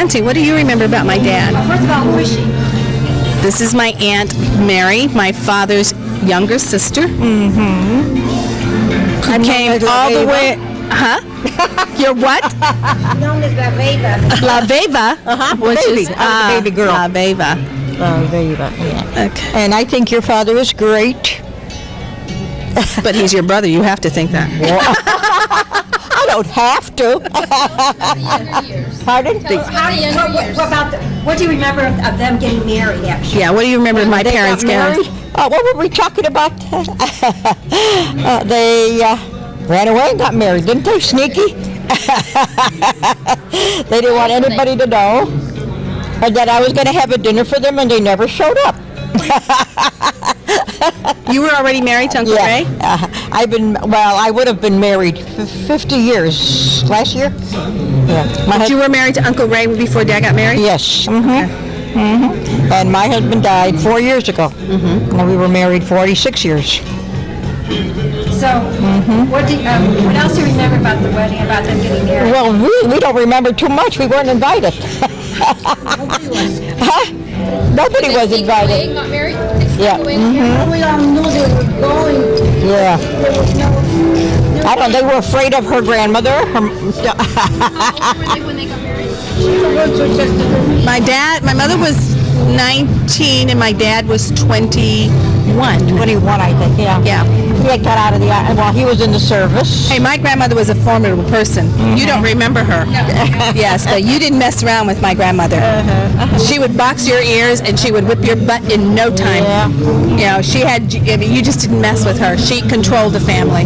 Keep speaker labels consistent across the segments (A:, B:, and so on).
A: Auntie, what do you remember about my dad?
B: First of all, who is she?
A: This is my Aunt Mary, my father's younger sister.
C: Mm-hmm.
A: Who came all the way... Huh? Your what?
B: Known as La Veva.
A: La Veva? Which
C: baby.
A: is...
C: The baby girl.
A: La Veva.
C: Yeah.
A: Okay.
C: And I think your father is great.
A: But he's your brother. You have to think that.
C: I don't have to. Pardon?
B: What do you remember of them getting married, actually?
A: Yeah, what do you remember of my parents getting married?
C: What were we talking about? They ran away and got married, didn't they? Sneaky. They didn't want anybody to know. And that I was going to have a dinner for them, and they never showed up.
A: You were already married to Uncle Ray?
C: I would have been married 50 years last year. Yeah.
A: But you were married to Uncle Ray before Dad got married?
C: Yes. And my husband died 4 years ago. And we were married 46 years.
B: So, what else do you remember about the wedding, about them getting married?
C: Well, we don't remember too much. We weren't invited. Nobody was invited.
D: Got married?
C: Yeah.
B: We all knew they were going.
C: Yeah. I don't. They were afraid of her grandmother.
D: How old were they when they got married?
A: My mother was 19 and my dad was 21.
C: 21, I think. Yeah.
A: Yeah.
C: He had got out of the. Well, he was in the service.
A: Hey, my grandmother was a formidable person. You don't remember her. Yes, but you didn't mess around with my grandmother. She would box your ears and she would whip your butt in no time.
C: Yeah.
A: You know, you just didn't mess with her. She controlled the family.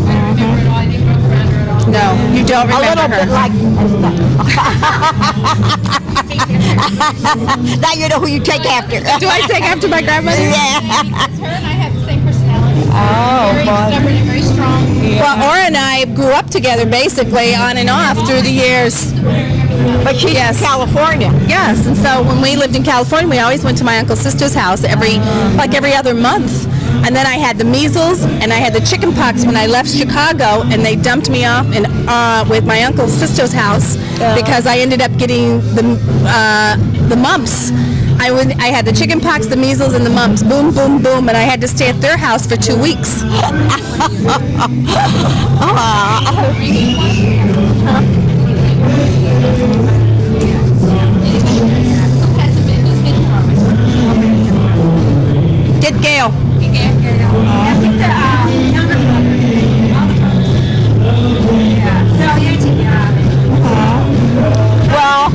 A: No, you don't remember
C: A little
A: her.
C: bit like. Now you know who you take after.
A: Do I take after my grandmother?
C: Yeah.
D: Her and I have the same personality.
C: Oh,
D: Very
C: boy.
D: stubborn and very strong.
A: Well, Ora and I grew up together basically on and off through the years.
C: But she's
A: Yes.
C: from California.
A: Yes, and so when we lived in California, we always went to my uncle's sister's house every other month. And then I had the measles and I had the chicken pox when I left Chicago, and they dumped me off with my uncle's sister's house because I ended up getting the mumps. I had the chicken pox, the measles, and the mumps. Boom, boom, boom, and I had to stay at their house for 2 weeks. Get Gail.
B: I think the younger brother.
C: Well,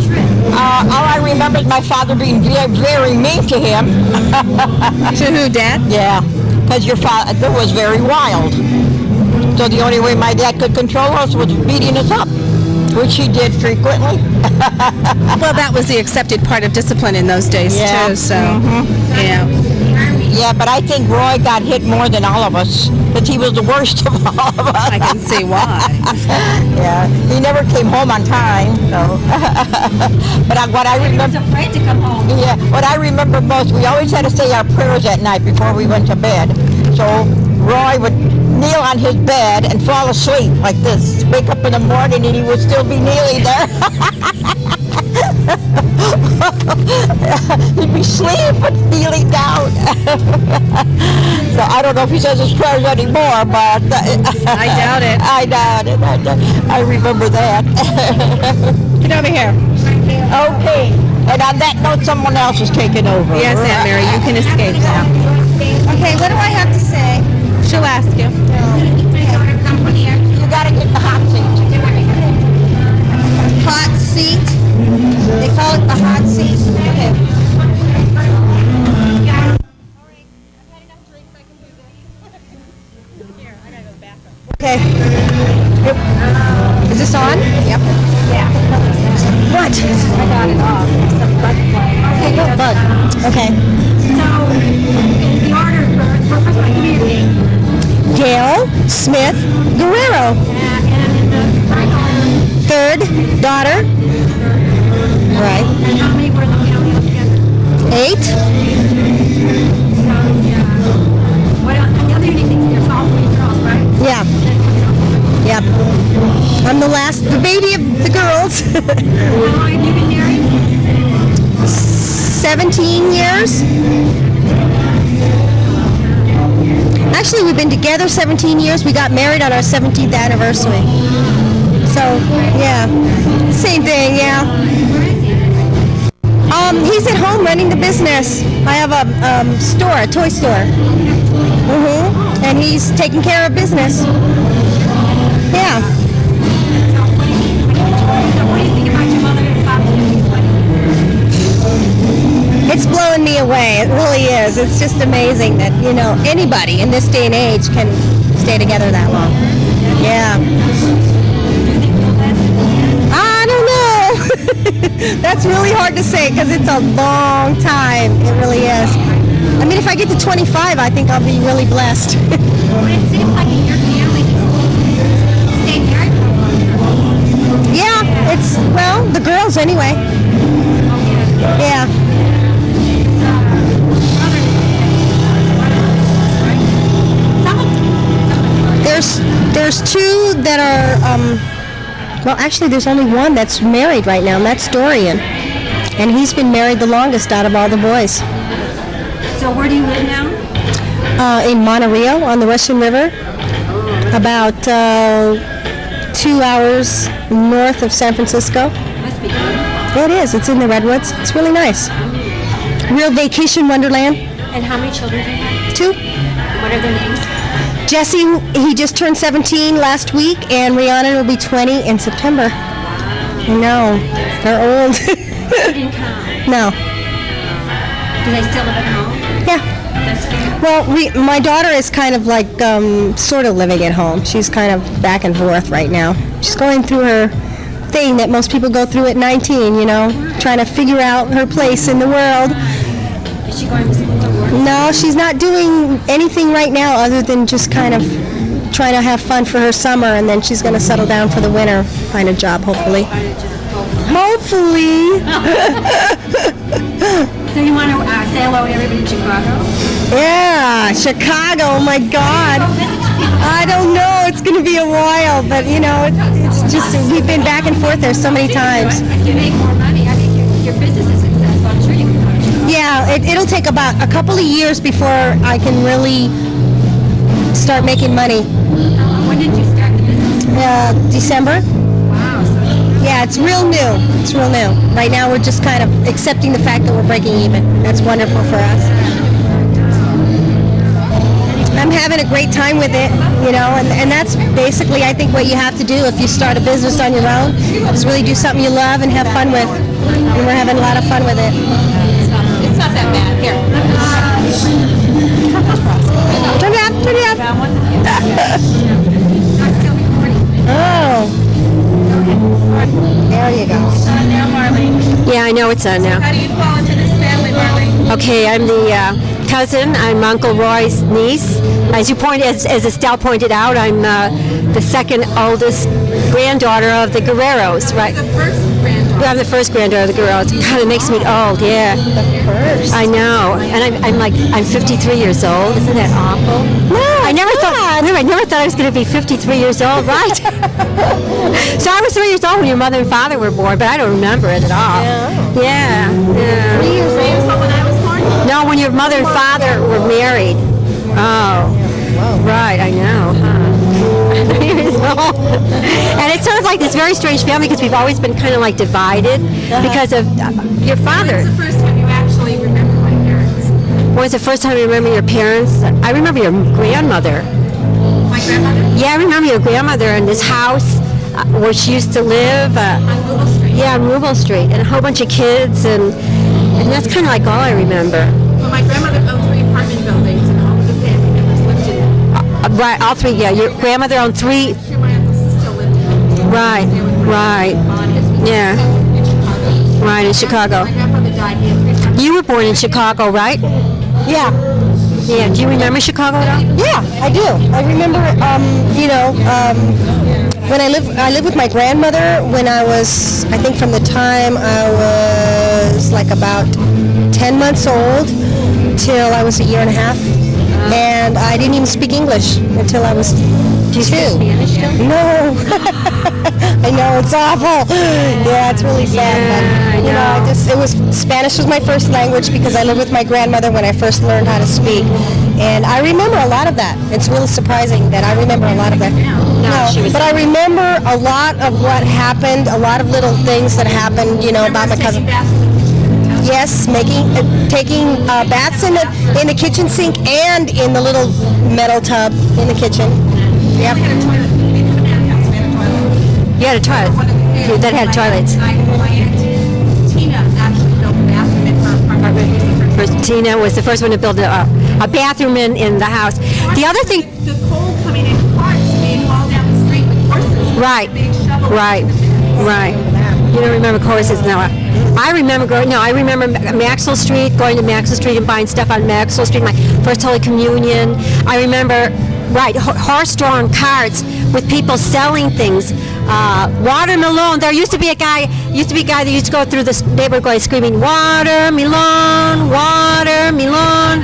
C: all I remember is my father being very, very mean to him.
A: To who, Dad?
C: Yeah, because your father was very wild. So the only way my dad could control us was beating us up, which he did frequently.
A: Well, that was the accepted part of discipline in those days,
C: Yeah.
A: too, so, yeah.
C: Yeah, but I think Roy got hit more than all of us, because he was the worst of all of us.
A: I can see why.
C: Yeah, he never came home on time, so. But what I
B: He was
C: remember,
B: afraid to come home.
C: yeah, what I remember most, we always had to say our prayers at night before we went to bed. So Roy would kneel on his bed and fall asleep like this. Wake up in the morning and he would still be kneeling there. He'd be sleeping, kneeling down. So I don't know if he says his prayers anymore, but
A: I doubt it.
C: I doubt it. I remember that.
A: Get over here.
C: Okay. And on that note, someone else is taking over.
A: Yes, Aunt Mary, you can escape now.
B: Okay, what do I have to say?
A: She'll ask you.
C: You gotta get the hot seat.
B: Hot seat. They call it the hot seat. Okay. Okay. Is this on? Yep. Yeah. What? I got it off. Some bug fly. Okay, go bug. Okay. So, the order for first one, give me your name.
A: Gail Smith Guerrero.
B: And in the right order.
A: Third daughter. Right.
B: And how many were the together?
A: 8.
B: So, what else? And the other unique thing is there's all 3 girls, right?
A: Yeah. Yep. I'm the baby of the girls.
B: How long have you been married? 17 years. Actually, we've been together 17 years. We got married on our 17th anniversary. So, yeah, same thing, yeah. He's at home running the business. I have a store, a toy store. And he's taking care of business. Yeah.
E: What do you think about your mother and father?
B: It's blowing me away. It really is. It's just amazing that, anybody in this day and age can stay together that long. Yeah. I don't know. That's really hard to say because it's a long time. It really is. I mean, if I get to 25, I think I'll be really blessed.
E: But it seems like in your family, you stayed married for a long time.
B: Yeah, the girls anyway. Yeah. There's two that are, actually there's only one that's married right now, and that's Dorian. And he's been married the longest out of all the boys.
E: So where do you live now?
B: In Monterey on the Russian River, about 2 hours north of San Francisco.
E: Must be good.
B: Yeah, it is. It's in the Redwoods. It's really nice. Real vacation wonderland.
E: And how many children do you have?
B: 2.
E: What are their names?
B: Jesse, he just turned 17 last week, and Rihanna will be 20 in September. I know. They're old.
E: You didn't count.
B: No.
E: Do they still live at home?
B: Yeah.
E: That's good.
B: Well, my daughter is kind of like sort of living at home. She's kind of back and forth right now. She's going through her thing that most people go through at 19, trying to figure out her place in the world.
E: Is she going to school or work?
B: No, she's not doing anything right now other than just kind of trying to have fun for her summer, and then she's going to settle down for the winter, find a job, hopefully. Hopefully.
E: So you want to say hello to everybody in Chicago?
B: Yeah, Chicago, oh my God. I don't know, it's going to be a while, but it's just, we've been back and forth there so many times.
E: You make more money. I mean, your business is successful. I'm sure you can come to Chicago.
B: Yeah, it'll take about a couple of years before I can really start making money.
E: When did you start the business?
B: December.
E: Wow. So
B: Yeah, it's real new. It's real new. Right now we're just kind of accepting the fact that we're breaking even. That's wonderful for us. I'm having a great time with it, and that's basically, I think, what you have to do if you start a business on your own, is really do something you love and have fun with. And we're having a lot of fun with it.
A: It's not that bad. Here.
B: Turn it up, turn it up. Oh. There you go.
A: Now, Marlene.
F: Yeah, I know it's on now.
A: How do you fall into this family, Marlene?
F: Okay, I'm the cousin. I'm Uncle Roy's niece. As Estelle pointed out, I'm the second oldest granddaughter of the Guerreros, right?
A: The first granddaughter.
F: I'm the first granddaughter of the Guerreros. It kind of makes me old, yeah.
B: First.
F: I know, and I'm 53 years old. Isn't that awful?
B: No,
F: I never thought I was going to be 53 years old, right? So I was 3 years old when your mother and father were born, but I don't remember it at all. Yeah.
A: 3 years old when I was born?
F: No, when your mother and father were married. Oh, right, I know. Huh? 3 years old. And it's sort of like this very strange family because we've always been kind of like divided because of your father.
A: When's the first time you actually remember my parents?
F: When was the first time you remember your parents? I remember your grandmother.
A: My grandmother?
F: Yeah, I remember your grandmother in this house where she used to live.
A: On Google Street.
F: Yeah, on Rubel Street, and a whole bunch of kids, and that's kind of like all I remember.
A: Well, my grandmother owned 3 apartment buildings, and all of the family members lived in it.
F: Right, all 3. Yeah, your grandmother owned 3.
A: I'm sure my uncle still lived in it.
F: Right, right. Yeah,
A: In Chicago.
F: right in Chicago.
A: My grandfather died. He had 3 apartments.
F: You were born in Chicago, right?
B: Yeah.
F: Yeah. Do you remember Chicago at all?
B: Yeah, I do. I remember, when I lived with my grandmother when I was, I think from the time I was like about 10 months old till I was a year and a half. And I didn't even speak English until I was
F: Do you speak Spanish still?
B: No. I know, it's awful. Yeah, it's really sad. But, you know, it was Spanish was my first language because I lived with my grandmother when I first learned how to speak. And I remember a lot of that. It's really surprising that I remember a lot of that. No, but I remember a lot of what happened, a lot of little things that happened, you know, about my cousin. Yes, taking baths in the kitchen sink and in the little metal tub in the kitchen. Yep.
F: You had a toilet. That had toilets.
D: Tina actually built a bathroom in her apartment.
F: First, Tina was the first one to build a bathroom in the house. The other thing,
D: The coal coming in carts being hauled down the street with horses.
F: right,
D: Big shovel.
F: right. You don't remember courses now. I remember Maxwell Street, going to Maxwell Street and buying stuff on Maxwell Street, my first Holy Communion. I remember, horse-drawn carts with people selling things. Watermelon. There used to be a guy that used to go through this neighborhood going screaming, watermelon, watermelon.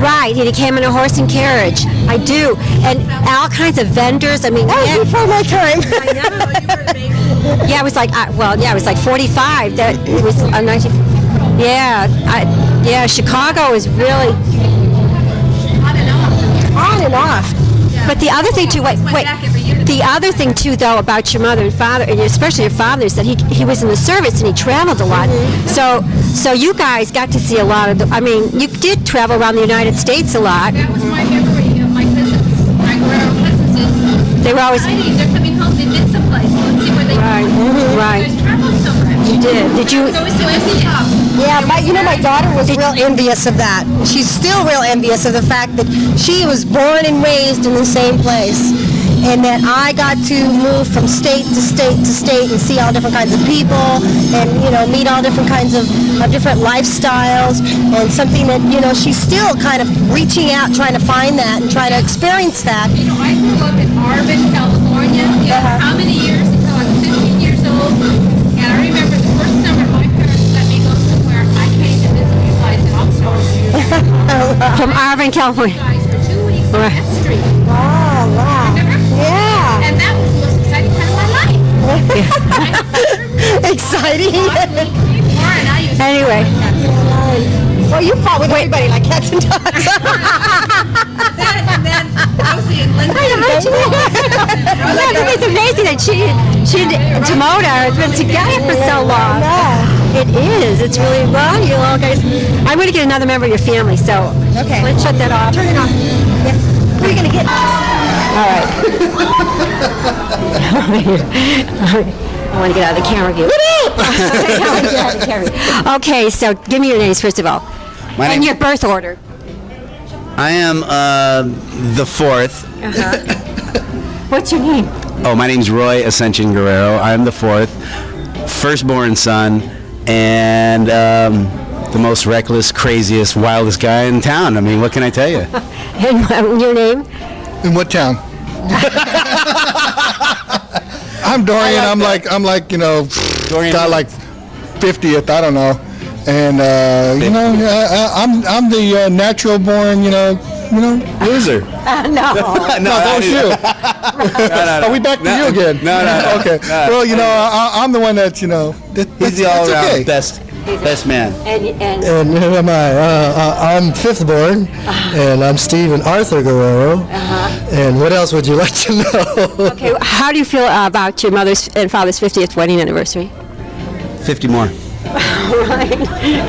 F: Right, and he came in a horse and carriage. I do. And all kinds of vendors. I mean,
B: That was before my time.
F: I know. Yeah, it was like, it was like 45. That it was a 19. Yeah, Chicago is really
B: On and off.
F: But the other thing too, wait. The other thing too, though, about your mother and father, and especially your father, is that he was in the service and he traveled a lot. So you guys got to see a lot of. You did travel around the United States a lot.
D: That was my memory of my cousins. My Guerrero cousins.
F: They were always.
D: They're coming home. They've been someplace. Let's see where they
F: Right.
D: You
F: Right.
D: guys traveled so much.
F: You did. Did you?
D: So it's so envious.
B: Yeah, my daughter was real envious of that. She's still real envious of the fact that she was born and raised in the same place. And that I got to move from state to state to state and see all different kinds of people and, you know, meet all different kinds of different lifestyles, and something that, you know, she's still kind of reaching out, trying to find that and trying to experience that.
D: You know, I grew up in Arvin, California. How many years until I was 15 years old? And I remember the first summer my parents let me go somewhere. I came to visit you guys in Oxnard.
F: From Arvin, California.
D: Guys for 2 weeks on
F: Right.
D: S Street.
B: Oh, wow.
D: Remember?
B: Yeah.
D: And that was the most exciting time of my life.
B: Exciting.
D: And I used to
F: Anyway.
B: Well, you fought with everybody like cats and dogs.
D: that, and then Rosie and Linda.
F: It's amazing that she and Tamoda have been together for so long. It is. It's really well, you all guys. I'm going to get another member of your family, so
B: Okay.
F: let's shut that off.
B: Turn it off. Yeah. Who are you going to get?
F: All right. I want to get out of the camera view. I want to get out of the camera view. Okay, so give me your names first of all.
G: My
F: And
G: name-
F: your birth order.
G: I am the fourth.
F: What's your name?
G: Oh, my name's Roy Ascension Guerrero. I'm the fourth, firstborn son, and the most reckless, craziest, wildest guy in town. I mean, what can I tell you?
F: And your name?
H: In what town? I'm Dorian. I'm like you know,
G: Dorian.
H: got like 50th. I don't know. And you know, I'm the natural born. You know,
G: Loser.
F: No.
H: no, that was you.
G: No.
H: Are we back to you again?
G: No.
H: Okay.
G: No.
H: Well, you know, I'm the one that's you know.
G: He's the all-around
H: okay.
G: best man.
F: And
I: And who am I? I'm fifth born, and I'm Stephen Arthur Guerrero. And what else would you like to know?
F: okay, how do you feel about your mother's and father's 50th wedding anniversary?
G: 50 more.
F: Right.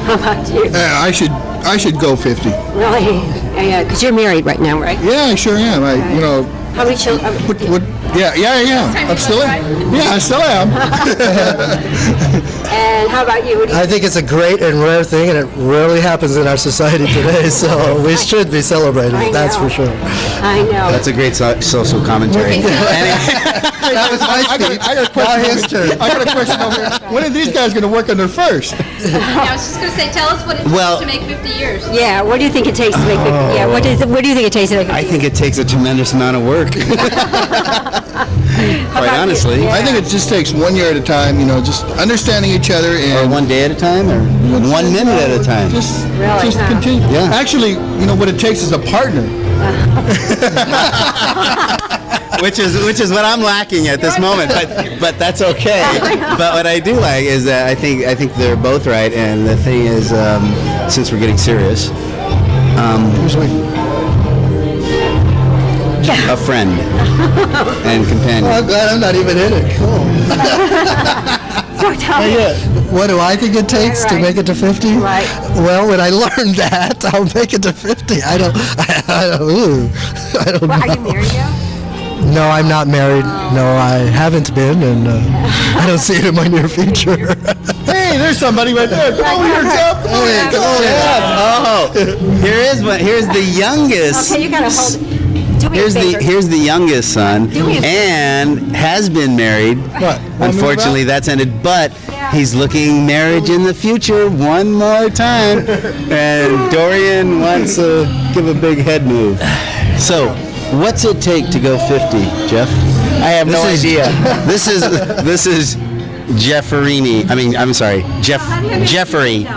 F: How about you?
H: I should go 50.
F: Really? Yeah, because you're married right now, right?
H: Yeah, I sure am. You know.
F: How many children?
H: What? Yeah. I'm still in. Yeah, I still am.
F: And how about you? What do you
I: I think it's a great and rare thing, and it rarely happens in our society today, so we should be celebrating
F: I
I: it, that's
F: know.
I: for sure.
F: I know.
G: That's a great social commentary.
H: That was my speech. I got a question.
I: Now his turn.
H: I got a question over here. When are these guys going to work on their first?
D: I was just going to say, tell us what it
G: Well-
D: takes to make 50 years.
F: Yeah, what do you think it takes to make it? Yeah, what do you think it takes to make it?
G: I think it takes a tremendous amount of work. Quite honestly.
F: Yeah.
H: I think it just takes 1 year at a time, you know, just understanding each other
G: Or
H: and
G: 1 day at a time, or 1 minute at a time.
H: just
F: Really, huh?
H: continue.
G: Yeah.
H: Actually, you know, what it takes is a partner.
G: which is what I'm lacking at this moment. But that's okay. But what I do like is that I think they're both right. And the thing is, since we're getting serious, a friend and companion.
I: Oh, I'm glad I'm not even in it. Cool.
F: So tell me.
I: What do I think it takes to make it to 50?
F: Right.
I: Well, when I learned that, I'll make it to 50. I don't
F: Well,
I: know.
F: are you married yet?
I: No, I'm not married. No, I haven't been, and I don't see it in my near future.
H: Hey, there's somebody right there. Oh, you're Jeff.
I: Hey, come on.
G: Oh, here's the youngest.
F: Okay, you gotta hold it. Do me a favor.
G: Here's the youngest son,
F: Do me a favor.
G: and has been married.
H: What?
G: Unfortunately, that's ended, but he's looking marriage in the future one more time. And Dorian wants to give a big head move. So, what's it take to go 50, Jeff?
J: I have no idea.
G: This is Jefferini. I'm sorry, Jeffrey.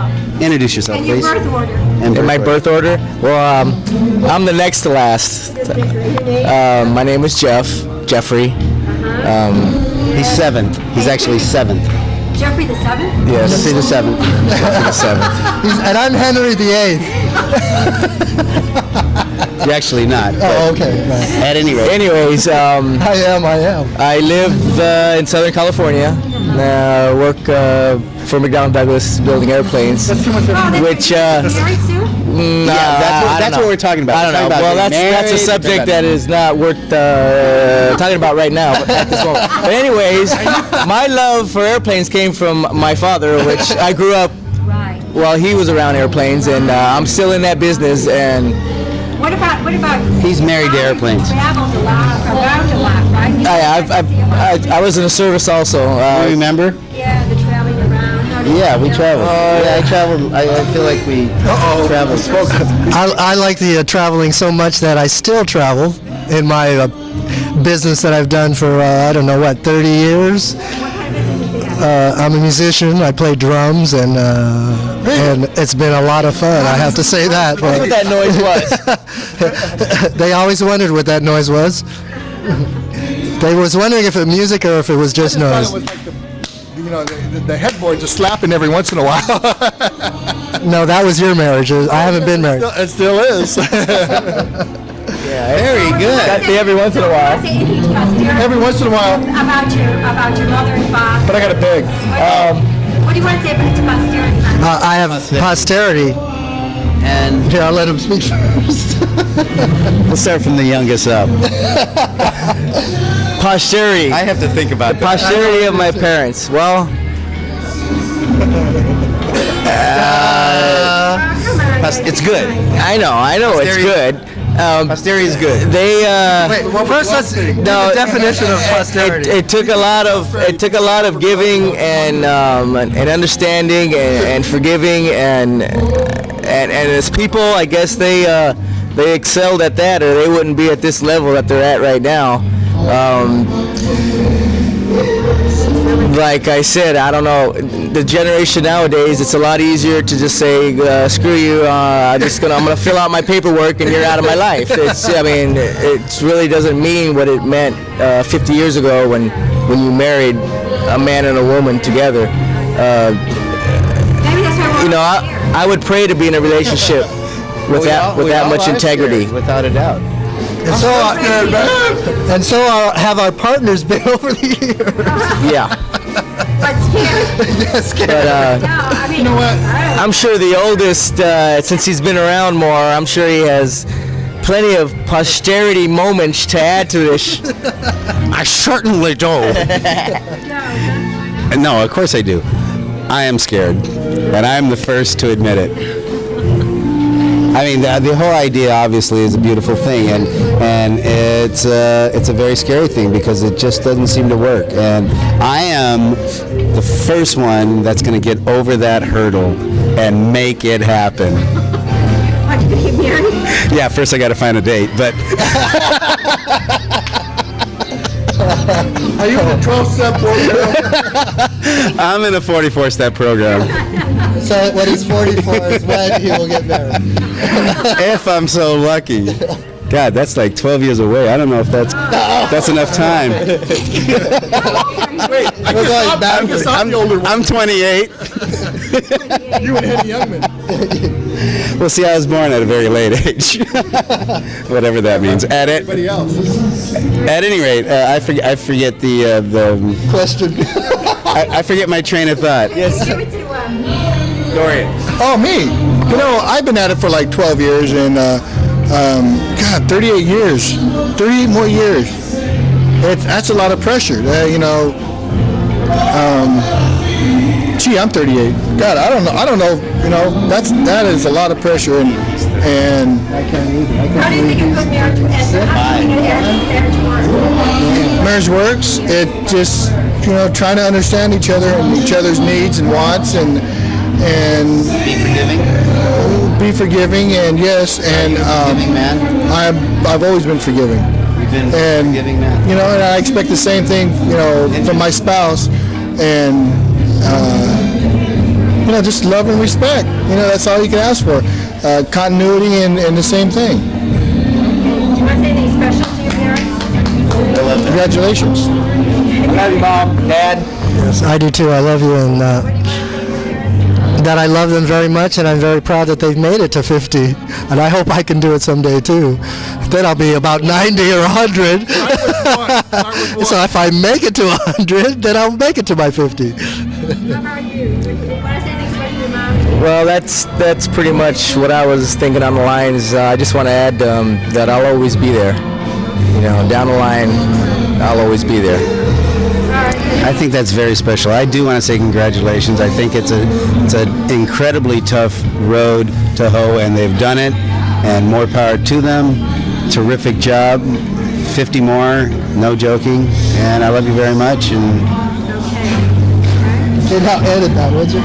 G: Introduce yourself,
F: And your
G: please.
F: birth order.
G: And
J: In my birth order? Well, I'm the next to last. My name is Jeffrey.
G: He's seventh. He's actually seventh.
F: Jeffrey the 7th?
J: Yes.
G: Jeffrey the seventh. Jeffrey the seventh.
I: And I'm Henry VIII.
G: You're actually not. but
I: Oh, okay. Right.
G: At any rate.
J: Anyways,
I: I am.
J: I live in Southern California. Work for McDonnell Douglas building airplanes. Which,
F: Married soon?
G: That's what we're talking about.
J: I don't know. Well, that's a subject that is not worth talking about right now. But at this moment. But anyways, my love for airplanes came from my father, which I grew up
F: Right.
J: while he was around airplanes, and I'm still in that business. And
F: What about
G: He's married to airplanes.
F: Travels a lot, around a lot, right?
J: I was in the service also.
G: You remember?
F: Yeah, the traveling around. How do you
G: Yeah, we
F: feel?
G: traveled. Yeah, I traveled. I feel like we traveled.
I: I like the traveling so much that I still travel in my business that I've done for, 30 years. I'm a musician. I play drums, and it's been a lot of fun. I have to say that.
J: That's what that noise was.
I: They always wondered what that noise was. They was wondering if it was music or if it was just
H: I
I: noise.
H: thought it was like the headboard just slapping every once in a while.
I: No, that was your marriage. I haven't been married.
H: It still is.
G: Very good.
J: Got me every once in a while.
F: Say anything to posterity
H: Every once in a while.
F: about your mother and father.
H: But I got a big.
F: What do you want to say about to posterity?
I: I have posterity.
G: And
I: Here, I'll let him speak first.
G: we'll start from the youngest up.
J: Posterity.
G: I have to think about that.
J: Posterity of my parents. Well,
G: It's good.
J: I know it's
G: Posterity-
J: good.
G: Posterity is good.
J: They
I: Well, first let's do the definition of posterity.
J: it took a lot of giving and understanding and forgiving and as people, I guess they excelled at that, or they wouldn't be at this level that they're at right now. Like I said, I don't know. The generation nowadays, it's a lot easier to just say, "Screw you! I'm gonna fill out my paperwork, and you're out of my life." It really doesn't mean what it meant 50 years ago when you married a man and a woman together.
F: Maybe that's why we're
J: I would pray to be in a relationship with that much integrity.
G: Without a doubt.
I: And so have our partners been over the years.
J: Yeah.
F: But scared.
J: But
F: No, I mean,
J: I'm sure the oldest, since he's been around more, I'm sure he has plenty of posterity moments to add to this.
G: I certainly do. No, of course I do. I am scared, and I'm the first to admit it. I mean, the whole idea obviously is a beautiful thing, and it's a very scary thing because it just doesn't seem to work. And I am the first one that's going to get over that hurdle and make it happen.
F: what, you get married?
G: Yeah, first I got to find a date, but
H: Are you in a 12-step program?
G: I'm in a 44-step program.
I: So when he's 44 is when he will get married.
G: If I'm so lucky. God, that's like 12 years away. I don't know if that's enough time.
H: Wait,
G: I'm 28.
H: You and Eddie Youngman.
G: Well, see, I was born at a very late age. Whatever that means. At
H: Everybody else.
G: any rate, I forget the
H: Question.
G: I forget my train of thought. Yes. Dorian.
H: Oh, me. You know, I've been at it for like 12 years, and God, 38 years. 38 more years. That's a lot of pressure. You know. Gee, I'm 38. God, I don't know. You know, that is a lot of pressure, and
E: How do you think a good marriage ends? How do you think marriage works?
H: marriage works. It just, you know, trying to understand each other and each other's needs and wants, and
G: Be forgiving.
H: be forgiving, and yes, and
G: Forgiving man.
H: I've always been forgiving.
G: You've been
H: And
G: forgiving man.
H: you know, and I expect the same thing, you know, from my spouse, and you know, just love and respect. You know, that's all you can ask for. Continuity and the same thing.
E: Do you want to say anything special to your parents?
H: Congratulations.
J: I love you, Mom, Dad.
I: Yes, I do too. I love you, and that I love them very much, and I'm very proud that they've made it to 50. And I hope I can do it someday too. Then I'll be about 90 or 100. So if I make it to 100, then I'll make it to my 50.
E: How about you? Do you want to say anything special to your mom?
J: Well, that's pretty much what I was thinking on the lines. I just want to add that I'll always be there. You know, down the line, I'll always be there.
G: I think that's very special. I do want to say congratulations. I think it's an incredibly tough road to hoe, and they've done it, and more power to them. Terrific job. 50 more, no joking. And I love you very much. And
H: Now edit that, would you?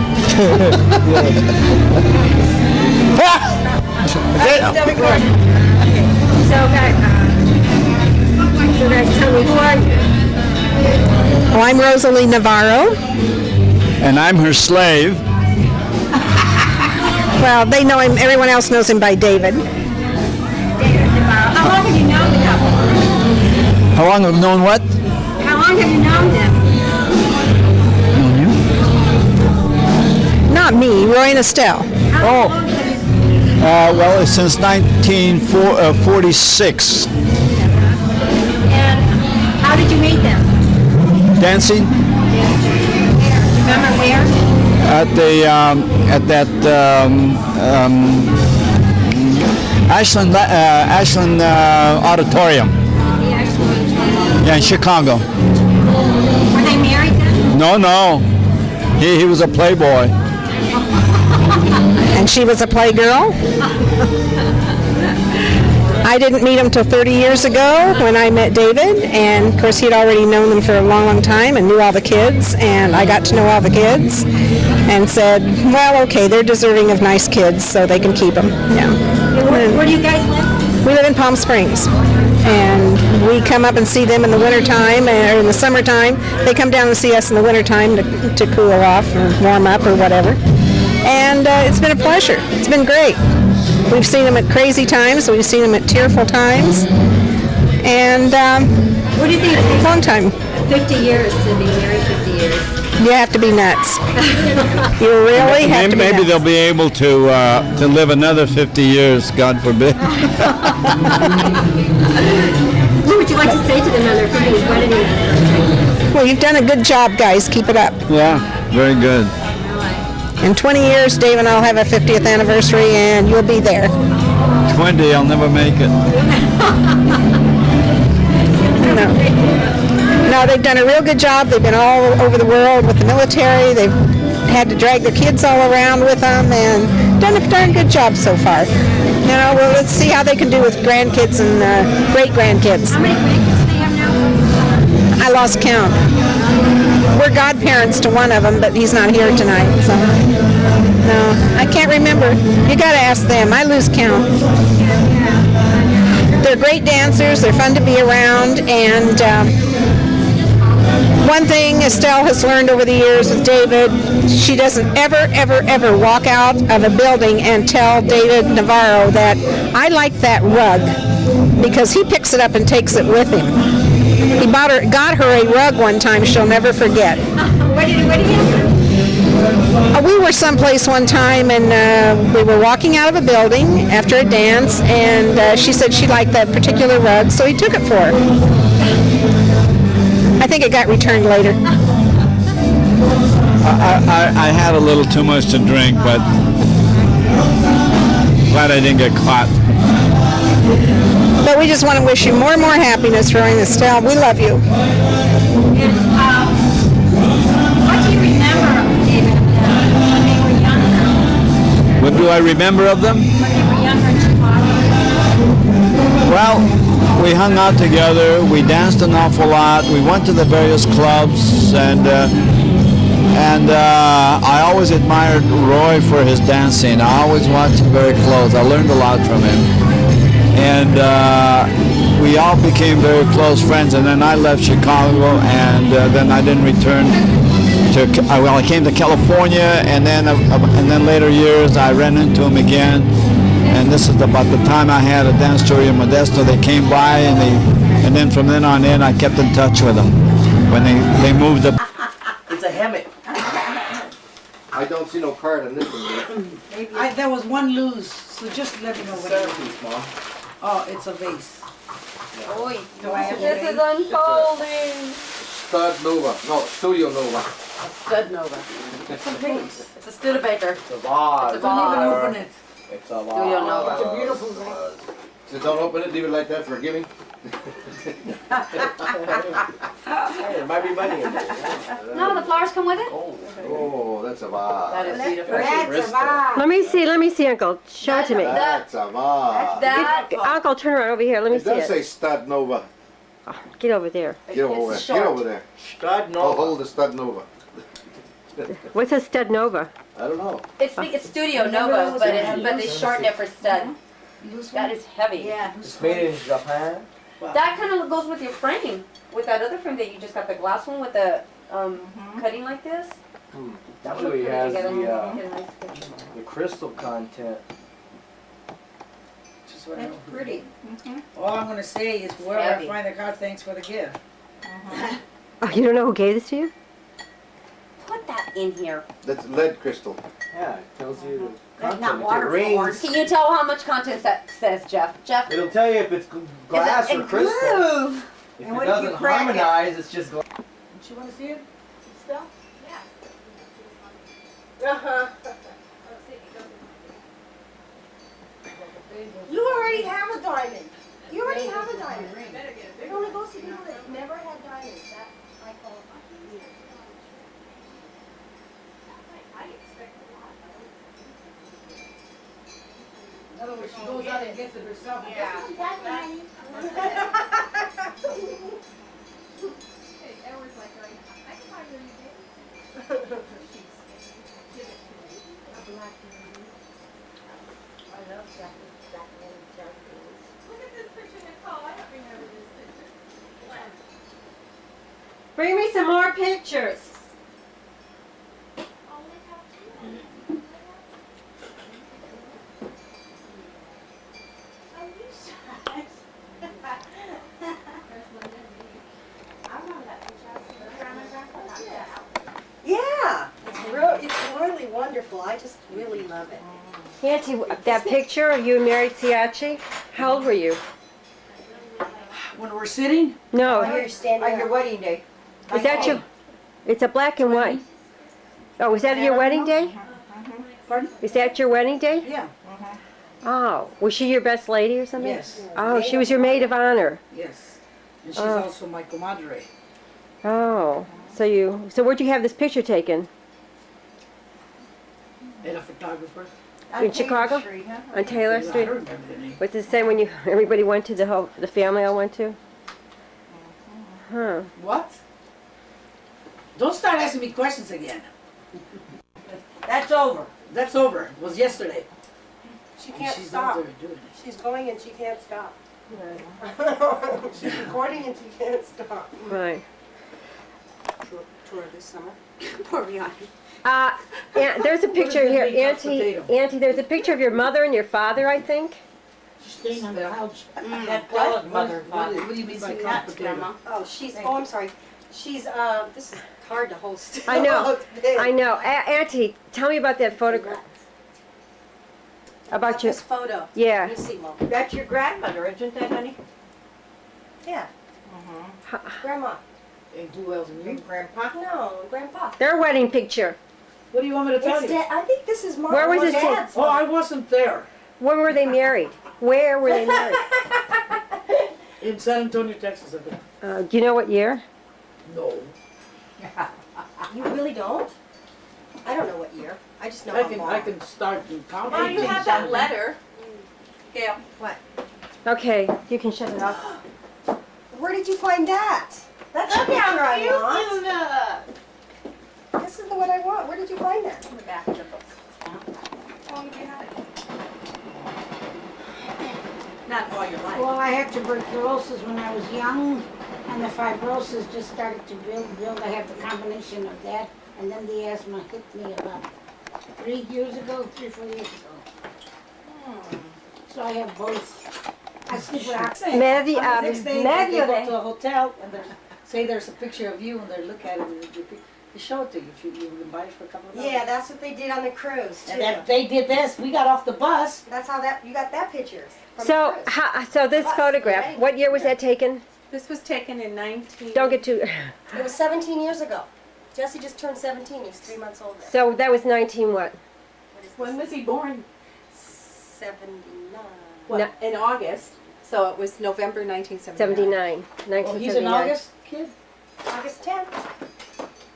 E: Still recording. Okay. So, guys, tell me, who are you?
B: Well, I'm Rosalie Navarro.
K: And I'm her slave.
B: Well, they know him. Everyone else knows him by David.
E: How long have you known the couple?
K: How long have you known what?
E: How long have you known them?
B: Not me, Roy and Estelle.
K: Oh, well, since 1946.
E: And how did you meet them?
K: Dancing
E: Remember where?
K: at that Ashland Auditorium. Yeah, in Chicago.
E: Were they married then?
K: No. He was a playboy.
B: And she was a playgirl. I didn't meet him till 30 years ago when I met David, and of course he'd already known them for a long, long time and knew all the kids, and I got to know all the kids and said, well, okay, they're deserving of nice kids, so they can keep them. Yeah.
E: Where do you guys live?
B: We live in Palm Springs, and we come up and see them in the wintertime, or in the summertime. They come down and see us in the wintertime to cool off or warm up or whatever. And it's been a pleasure. It's been great. We've seen them at crazy times. We've seen them at tearful times. And
E: What do you think it takes
B: long time.
E: 50 years to be married 50 years?
B: You have to be nuts. You really have to be
K: Maybe
B: nuts.
K: they'll be able to live another 50 years, God forbid.
E: What would you like to say to them on their 50th wedding anniversary?
B: Well, you've done a good job, guys. Keep it up.
K: Yeah, very good.
B: In 20 years, Dave and I'll have a 50th anniversary, and you'll be there.
K: 20, I'll never make it.
B: No, they've done a real good job. They've been all over the world with the military. They've had to drag their kids all around with them, and done a darn good job so far. You know, well, let's see how they can do with grandkids and great-grandkids.
E: How many grandkids do they have now?
B: I lost count. We're godparents to one of them, but he's not here tonight, so no, I can't remember. You got to ask them. I lose count. They're great dancers. They're fun to be around, and one thing Estelle has learned over the years with David, she doesn't ever walk out of a building and tell David Navarro that I like that rug.
L: because he picks it up and takes it with him. He got her a rug one time she'll never forget.
F: What did he
L: We were someplace one time, and we were walking out of a building after a dance, and she said she liked that particular rug, so he took it for her. I think it got returned later.
K: I had a little too much to drink, but glad I didn't get caught.
L: But we just want to wish you more and more happiness, Roy and Estelle. We love you.
D: What do you remember of David when they were younger?
K: What do I remember of them?
D: When they were younger in Chicago?
K: Well, we hung out together. We danced an awful lot. We went to the various clubs, and I always admired Roy for his dancing. I always watched him very close. I learned a lot from him. And we all became very close friends, and then I left Chicago, and then I didn't return to, well, I came to California, and then later years I ran into him again, and this is about the time I had a dance studio in Modesto. They came by, and then from then on in I kept in touch with them when they moved the...
J: It's a hammock.
E: I don't see no card on this one.
M: There was one loose, so just let me know what it is.
E: Mom.
M: Oh, it's a vase.
D: Oy,
M: Do I have
D: this
M: a
D: is unfolding.
E: Stud Nova. No, Studio Nova.
D: Stud Nova. It's a vase. It's a Studebaker.
E: It's a vase.
D: It's a
M: Don't even
D: vase.
M: open it.
E: It's a vase.
D: Studio Nova.
M: It's a beautiful vase.
E: So don't open it, leave it like that for giving.
J: Hey, there might be money in there.
D: No, the flowers come with it?
E: Oh, that's a vase.
D: That is beautiful.
M: That's a vase.
F: Let me see, Uncle. Show it to me.
E: That's a vase.
D: That,
F: Uncle, turn around over here. Let me
E: It
F: see
E: does say
F: it.
E: Stud Nova.
F: Get over there.
E: Get over there.
D: short.
E: Get over there.
J: Stud
E: Oh,
J: Nova.
E: hold the Stud Nova.
F: What's a stud Nova?
E: I don't know.
D: it's Studio Nova, but they shorten it for stud. That is heavy.
M: Yeah.
J: It's made in Japan.
D: That kind of goes with your frame, with that other frame that you just got, the glass one with the cutting like this.
J: That really has
D: Get a
J: the
D: nice picture.
J: crystal content.
M: Just what I
D: That's
M: opened.
D: pretty.
M: All I'm gonna say is wherever
D: Heavy.
M: I find the card, thanks for the gift.
F: Oh, you don't know who gave this to you?
D: Put that in here.
E: That's lead crystal.
J: Yeah, it tells you the
D: That's
J: content.
D: not
J: If it
D: waterfall.
J: rings,
D: Can you tell how much content that says, Jeff? Jeff?
J: it'll tell you if it's glass or crystal.
D: Groove.
J: If
M: And
J: it
M: what if you
J: doesn't
M: crack it?
J: harmonize, it's just glass.
M: Don't you wanna see it?
D: Still?
B: You already have a diamond. You already have a diamond. You're going to go see people that never had diamonds. That I qualify.
M: In other words, she goes out and gets it herself.
F: Bring me some more pictures.
B: Yeah, it's really wonderful. I just really love it.
F: Auntie, that picture of you and Mary Ciacci, how old were you?
M: When we're sitting,
F: No,
B: You're standing
M: on your
B: up.
M: wedding day.
F: is that your, it's a black and white. Oh, was that your wedding day?
M: Pardon?
F: Is that your wedding day?
M: Yeah.
F: Oh, was she your best lady or something?
M: Yes.
F: Oh, she was your maid of honor.
M: Yes. And she's
F: Oh.
M: also my comadre.
F: Oh, so where'd you have this picture taken?
M: And a photographer.
F: In Chicago? On Taylor
M: I
F: Street?
M: don't remember the name.
F: What's the same when everybody went to the family all went to? Huh.
M: What? Don't start asking me questions again. That's over. That's over. It was yesterday.
B: She can't
M: She's
B: stop.
M: out there doing it.
B: She's going and she can't stop. She's recording and she can't stop.
F: Right.
B: Tour this summer. Poor Rihanna.
F: There's a picture
M: What is
F: here,
M: the big hot
F: Auntie.
M: potato?
F: Auntie, there's a picture of your mother and your father, I think.
M: She's staying on the couch.
A: That
M: Tell us,
A: mother.
M: What do you mean by couch potato?
B: Oh, I'm sorry. She's, this is hard to hold still.
F: I know.
B: It's big.
F: I know. Auntie, tell me about that photograph. About your
B: This photo.
F: yeah.
B: Let me see, Mom.
C: That's your grandmother, isn't that, honey?
B: Yeah. Grandma.
M: And who else? And you?
C: Grandpa?
B: No, Grandpa.
F: Their wedding picture.
M: What do you want me to tell
B: It's
M: you?
B: I think this is Mom.
F: Where was
B: or
F: this in?
B: Dad's.
M: Oh, I wasn't there.
F: When were they married? Where were they married?
M: In San Antonio, Texas, I think.
F: Do you know what year?
M: No.
B: You really don't? I don't know what year. I just know
M: I
B: how
M: can,
B: long.
M: I can start to count.
A: Why do you have that letter? Gail.
B: What?
F: Okay, you can shut it off.
B: Where did you find that? That's the picture I want. This is the one I want. Where did you find that?
A: In the back of the book. How long have you had it? Not all your life.
N: Well, I had tuberculosis when I was young, and the fibrosis just started to build. I have the combination of that, and then the asthma hit me about 3 years ago, 4 years ago. So I have both. I sleep with oxygen.
F: Maggie,
O: On the next day, they
F: Maggie,
O: go to a hotel and say there's a picture of you and they look at it and they show it to you if you can buy it for a couple of dollars.
B: Yeah, that's what they did on the cruise too.
O: And that, they did this. We got off the bus.
B: That's how you got that picture. from
F: So,
B: the cruise.
F: so this
B: Bus,
F: photograph,
B: right?
F: what year was that taken?
A: This was taken in 19...
F: Don't get too.
B: It was 17 years ago. Jesse just turned 17. He's 3 months old then.
F: So that was 19 what?
A: When was he born?
B: 79.
A: Well, in August. So it was November 1979.
F: 79.
O: Oh, he's an August kid?
B: August 10th.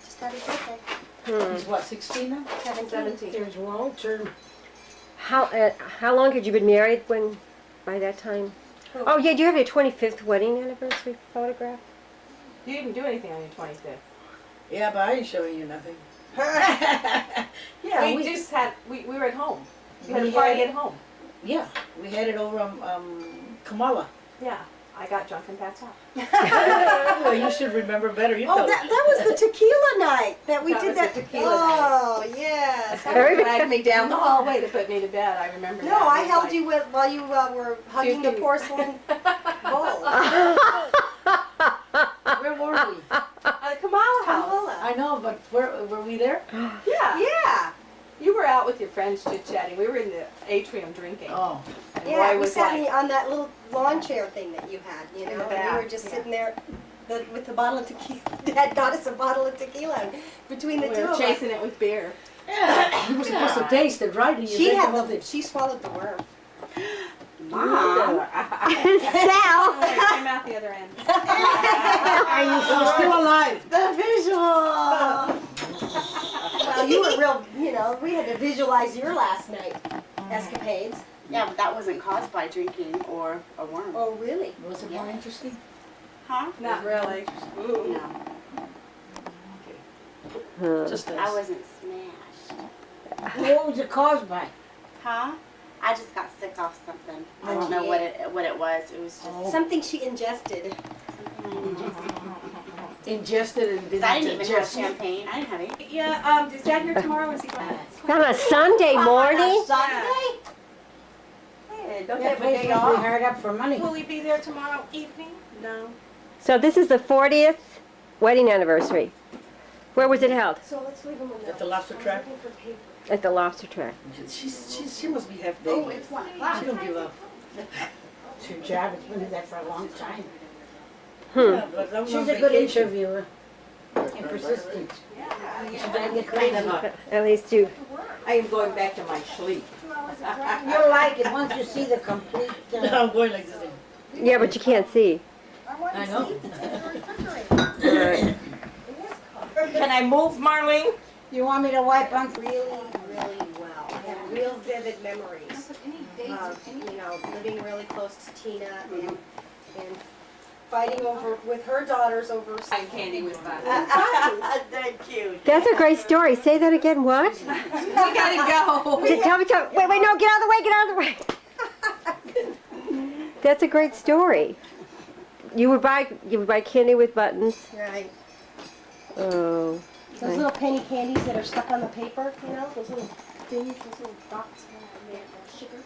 B: Just had his birthday.
O: He's what, 16 now?
B: 17.
N: There's Walter.
F: How long had you been married when, by that time?
B: Who?
F: Oh yeah, do you have your 25th wedding anniversary photograph?
A: You didn't do anything on your 25th.
O: Yeah, but I ain't showing you nothing.
A: Yeah, we just had, we were at home. We had a party at home.
O: Yeah, we had it over Kamala.
A: Yeah, I got drunk and passed out.
O: Well, you should remember better. You
B: Oh,
O: told
B: that was the tequila night that we
A: That
B: did
A: was
B: that.
A: the tequila night.
B: Oh, yes.
A: They dragged me down the hallway to put me to bed. I remember that.
B: No, I
A: It was
B: held
A: like-
B: you while you were hugging the porcelain bowl.
O: Where were we?
A: Kamala House.
O: I know, but were we there?
A: Yeah.
B: Yeah.
A: You were out with your friends chit-chatting. We were in the atrium drinking.
O: Oh.
A: And
B: Yeah,
A: Roy
B: we
A: was
B: sat
A: like,
B: on that little lawn chair thing that you had, you
A: In
B: know,
A: the
B: and we
A: back,
B: were just
A: yeah.
B: sitting there with the bottle of tequila. Dad got us a bottle of tequila between the
A: we
B: two
A: were
B: of
A: chasing
B: us.
A: it with beer.
O: Yeah, you were supposed to taste it, right? And you
B: She
O: drank
B: had
O: the whole thing.
B: she swallowed the worm.
F: Sal.
A: It came out the other end.
O: Are you still alive?
B: The visual. Well, you were real, we had to visualize your last night escapades.
P: Yeah, but that wasn't caused by drinking or a worm.
B: Oh, really?
O: Was it more interesting?
P: Huh?
A: Not really.
P: No,
O: Just
P: I
O: us.
P: wasn't smashed.
N: What was it caused by?
P: Huh? I just got sick off something. I
B: Oh,
P: don't know
B: yeah.
P: what it was. It was just
B: Something she ingested.
P: something I ingested.
O: Ingested and did
P: I
O: not
P: didn't even have
O: digest.
P: champagne. I didn't have any.
A: Yeah, is Dad here tomorrow? Is he going?
F: On a Sunday morning?
B: Sunday? Hey, don't you
N: That
B: have a
N: place
B: day
N: must be
B: off?
N: hard up for money.
A: Will he be there tomorrow evening? No.
F: So this is the 40th wedding anniversary. Where was it held?
B: So let's leave them
O: At the lobster trap?
F: At the Lobster Track.
O: She must be half dead.
P: Oh, it's 1 o'clock.
O: She don't give up.
N: It's your job. It's been there for a long time.
O: Yeah, but I'm
N: She's
O: on
N: a good
O: vacation.
N: interviewer. And persistent. You should get
O: Clean them
N: crazy.
O: up.
F: At least you.
A: I am going back to my sleep.
N: You'll like it once you see the complete.
O: I'm going like this.
F: Yeah, but you can't see.
O: I know.
C: Can I move, Marlene?
N: You want me to wipe on?
B: Really, really well. I have real vivid memories of, living really close to Tina and fighting with her daughters over
A: Candy with butter.
B: Thank you.
F: That's a great story. Say that again. What?
A: We gotta go.
F: Tell me. Wait, no, get out of the way. That's a great story. You would buy candy with buttons.
B: Right.
F: Oh.
B: Those little penny candies that are stuck on the paper, those little things, those little dots made of sugar.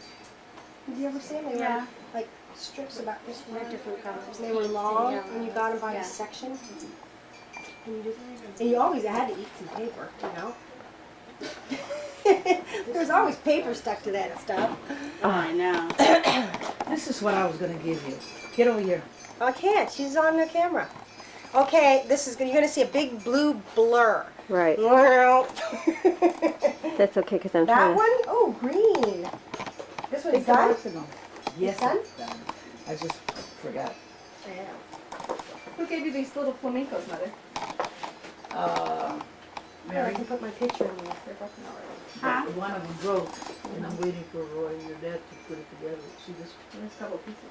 B: Did you ever see them? They
P: Yeah.
B: were like strips about this
P: They're
B: wide.
P: different colors.
B: They were long,
P: Yeah.
B: and you got them by
P: Yeah.
B: a section. And you always had to eat some paper, you know. There's always paper stuck to that stuff.
M: Oh, I know. This is what I was gonna give you. Get over here.
B: I can't. She's on the camera. Okay, this is you're gonna see a big blue blur.
F: Right.
B: Well,
F: That's okay because I'm
B: that
F: trying
B: one? Oh, green. This one's done.
M: Yes,
B: done?
M: I just forgot.
A: Who gave you these little flamencos, Mother?
B: I
M: Mary.
B: can put my picture in there.
A: They're broken already.
P: Huh?
M: One of them broke, and I'm waiting for Roy and your dad to put it together. See this?
A: There's a couple pieces.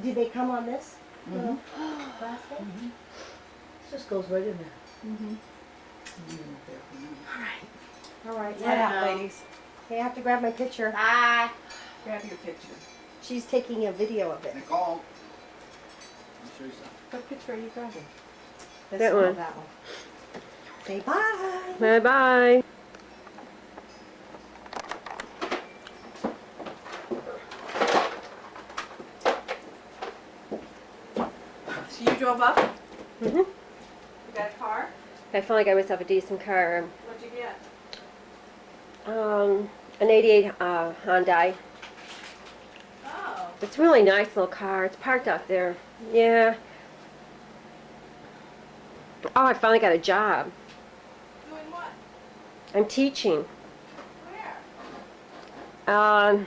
B: Did they come on this?
M: Mhm.
B: Basket?
M: Just goes right in there.
A: Mm-hmm.
B: All right.
A: Get out, ladies.
B: Okay, I have to grab my picture.
P: Bye.
A: Grab your picture.
B: She's taking a video of it.
E: Nicole, I'll show you something.
A: What picture are you grabbing?
F: That one.
A: That one.
B: Say bye.
F: Bye-bye.
A: So you drove up?
F: Mm-hmm.
A: You got a car?
F: I finally got myself a decent car.
A: What'd you get?
F: An 88 Hyundai.
A: Oh.
F: It's a really nice little car. It's parked out there. Yeah. Oh, I finally got a job.
A: Doing what?
F: I'm teaching.
A: Where?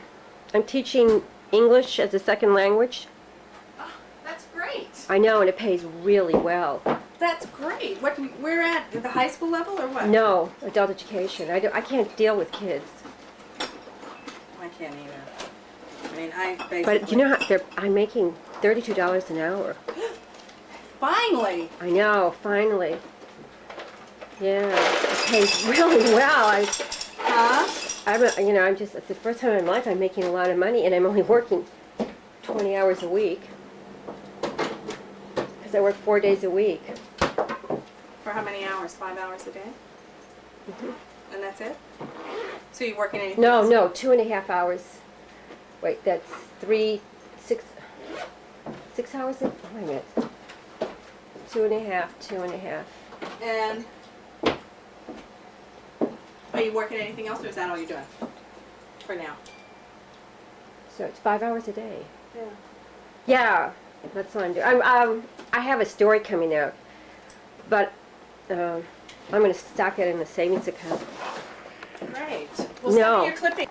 F: I'm teaching English as a second language.
A: Oh, that's great.
F: I know, and it pays really well.
A: That's great. What? Where at? The high school level or what?
F: No, adult education. I can't deal with kids.
A: I can't either. I mean, I basically.
F: But you know how I'm making $32 an hour.
A: Finally.
F: I know, finally. Yeah, it pays really well. It's the first time in my life I'm making a lot of money, and I'm only working 20 hours a week. Because I work 4 days a week.
A: For how many hours? 5 hours a day?
F: Mm-hmm.
A: And that's it? So you working anything
F: No,
A: else?
F: no, 2.5 hours. Wait, that's 6 hours? Wait a minute. 2.5.
A: And are you working anything else, or is that all you're doing for now?
F: So it's 5 hours a day.
A: Yeah.
F: Yeah, that's what I'm doing. I have a story coming out, but I'm going to stock it in a savings account.
A: Great. Well,
F: No.
A: send me your clipping.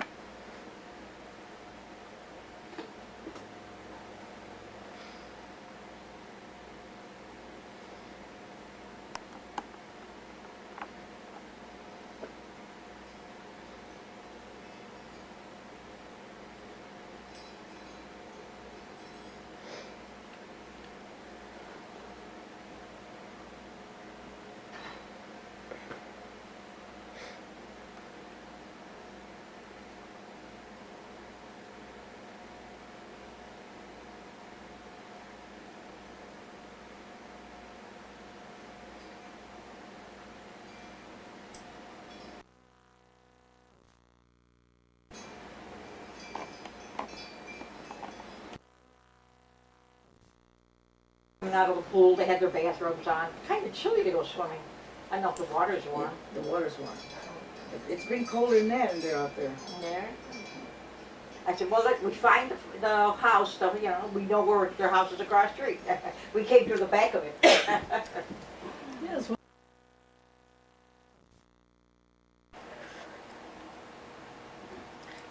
C: Coming out of the pool, they had their bathrobes on. Kind of chilly to go swimming. I don't know if the water's warm.
M: The water's warm. It's been colder than that in there out there.
C: There. I said, well, look, we find the house stuff, we know where their house is across the street. We came through the back of it.
M: Yes.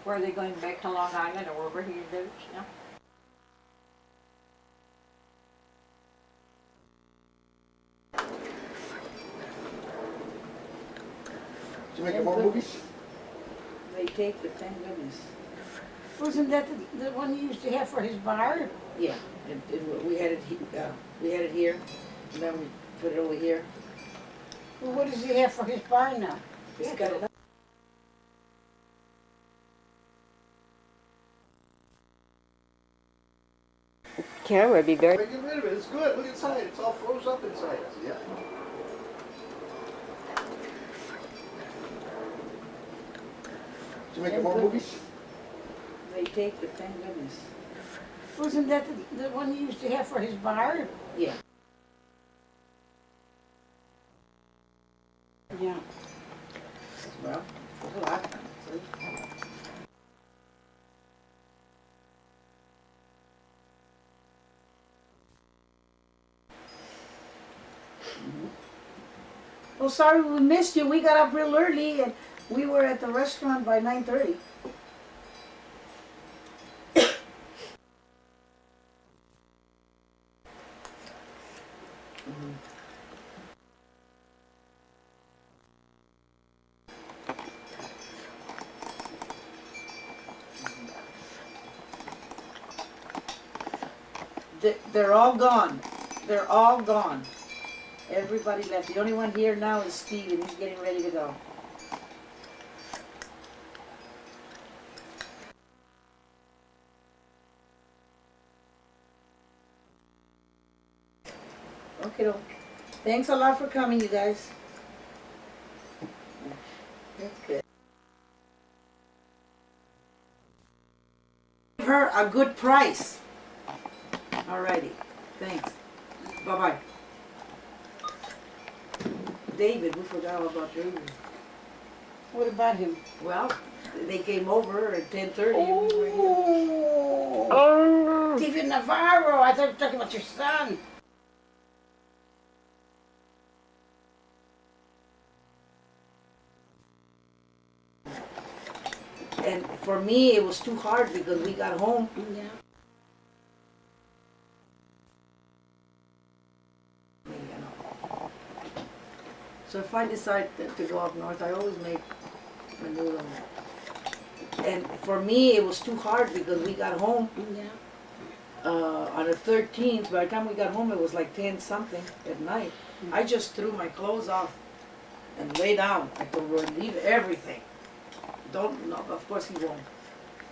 C: Where are they going back to Long Island or wherever he lives,
E: Did you make more movies?
M: They take the thank goodness.
N: Wasn't that the one you used to have for his bar?
M: Yeah, we had it here, and then we put it over here.
N: Well, what does he have for his bar now?
M: It's got a
F: Camera would be very...
E: Get rid of it. It's good. Look inside. It's all froze up inside. Yeah. Did you make more movies?
M: take it, thank goodness.
N: Wasn't that the one he used to have for his bar?
M: Yeah.
N: Yeah.
M: Well, there's a lot of them, see?
N: Well, sorry we missed you. We got up real early and we were at the restaurant by 9:30.
M: They're all gone. They're all gone. Everybody left. The only one here now is Steve, and he's getting ready to go. Okay, thanks a lot for coming, you guys. That's good. Give her a good price. Alrighty, thanks. Bye-bye. David, we forgot all about David.
N: What about him?
M: Well, they came over at 10:30.
N: Oh, David Navarro. I thought you were talking about your son.
M: And for me, it was too hard because we got home.
N: Yeah.
M: So if I decide to go up north, I always make a noodle. And for me, it was too hard because we got home on the 13th. By the time we got home, it was like 10 something at night. I just threw my clothes off and lay down. I told Roy, leave everything. Don't, no, of course he won't.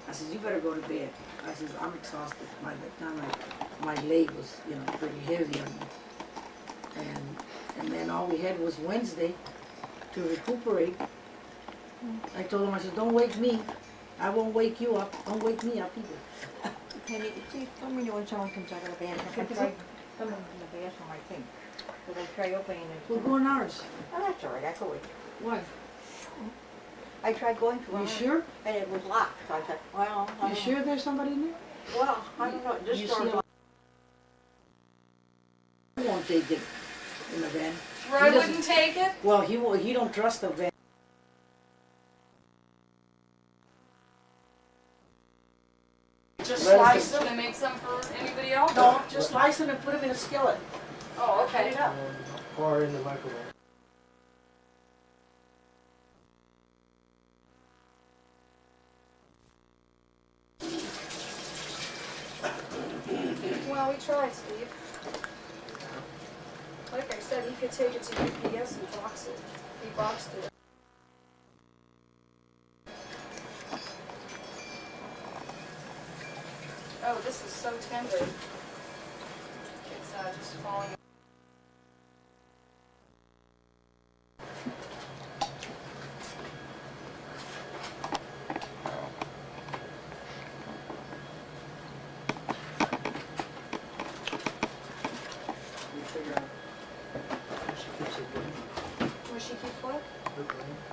M: I said, you better go to bed. I said, I'm exhausted. By the time my leg was, you know, pretty heavy on me. And then all we had was Wednesday to recuperate. I told him, I said, don't wake me. I won't wake you up. Don't wake me up either.
C: Penny, please tell me when someone comes out of the bathroom. I tried someone in the bathroom, I think. Did I try opening it?
M: We'll go in ours.
C: Oh, that's all right. I go with you.
M: Why?
C: I tried going to
M: You sure?
C: And it was locked. So I said, well, I
M: You
C: don't
M: sure there's somebody in there?
C: know. Well, I don't know. This
M: You
C: door
M: see
C: locked.
M: He won't take it in the van.
D: Roy wouldn't take it?
M: Well, he don't trust the van. Just slice them.
D: Should I make some for anybody else?
M: No, just slice them and put them in a skillet.
D: Oh, okay.
M: Cut it up.
E: Or in the microwave.
D: Well, we tried, Steve. Like I said, he could take it to UPS and box it. He boxed it. Oh, this is so tender. It's just falling. Where she keeps what?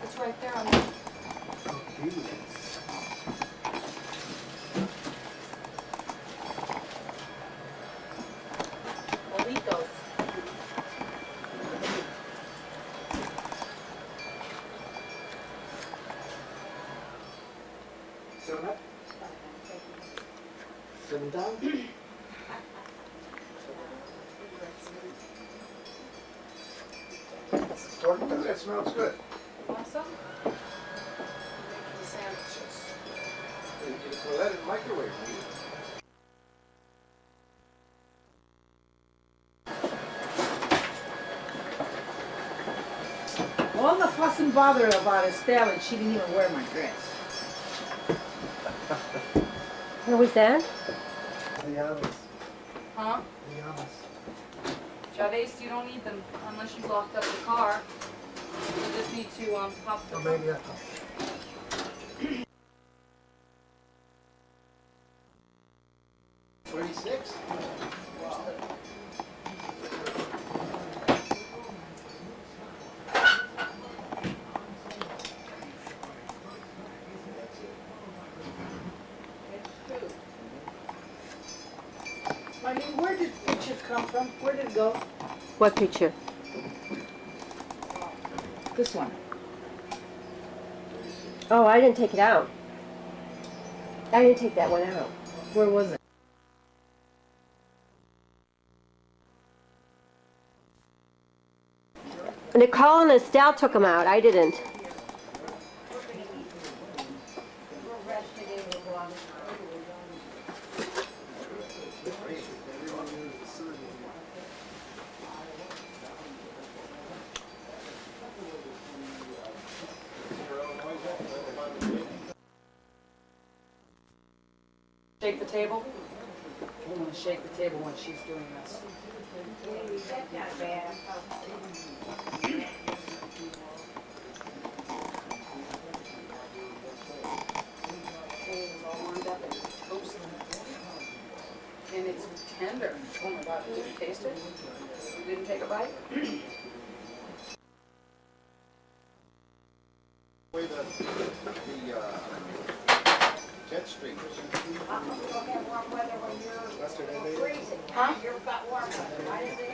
D: It's right there on the... Molitos.
E: Seven up? 7 down? That smells good.
D: Want some? The sandwiches.
E: You can throw that in the microwave.
M: All the fuss and bother about Estelle, and she didn't even wear my dress.
F: What was that?
E: Llamas.
D: Huh?
E: Llamas.
D: Chavez, you don't need them unless you locked up the car. You just need to pop the
E: Or maybe 36?
M: Marlene, where did pictures come from? Where did it go?
F: What picture?
M: This one.
F: Oh, I didn't take it out. I didn't take that one out.
M: Where was it?
F: Nicole and Estelle took them out. I didn't.
M: Shake the table? I want to shake the table when she's doing this. And it's tender. Oh my God, did you taste it? You didn't take a bite?